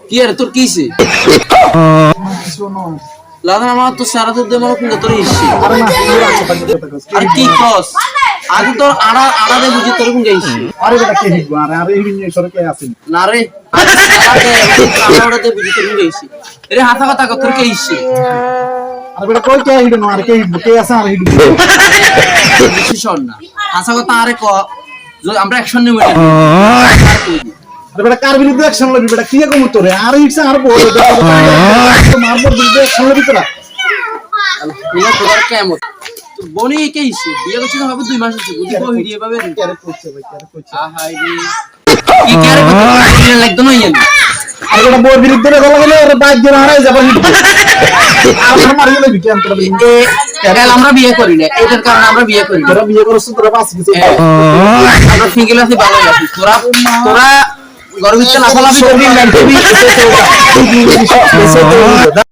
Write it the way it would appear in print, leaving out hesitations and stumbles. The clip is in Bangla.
কি আর তোর কিছে লাদা আমার তো সারা তো দেব কোন তোর ইসি আর কি ক্রস আগে তোর আড়া দে বুঝি তোর কোন গাইছি আরে বেটা কে হিগবো আরে হিগিন সরে কে আছেন না রে আড়া দে বুঝি তোর কোন গাইছি এরে হাতা কথা তোর কে ইসি আরে বেটা কই কে হিগনো আরে কে হিগবো কে আছে আরে হিগবো ডিসিশন না হাসা কথা আরে ক আমরা অ্যাকশন নেব এটা আরে বেটা কার বিরুদ্ধে অ্যাকশন লবি বেটা কি কম তোরে আর ইচ্ছা আর বল মারবো বিরুদ্ধে অ্যাকশন লবি তোরা নিয়া তোর কেমন তো বনি কে ইসি বিয়ে করছিস হবে 2 মাস হচ্ছে বুঝি কো হিডিয়ে পাবে আরে করছে ভাই আরে করছে আহাই রে কি করে কথা লাগতো না ইয়ানি আর বেটা বউর বিরুদ্ধে গলা গেলে ওরে বাইক দিয়ে হারাই যাবে আর মারি লবি কেন তোরা এটাল আমরা বিয়ে করি না এটার কারণে আমরা বিয়ে করি তোরা বিয়ে করছ তোরা বাস কিছু আমরা সিঙ্গেল আছি ভালো আছি তোরা গর্বিত লাফালাফি করবি না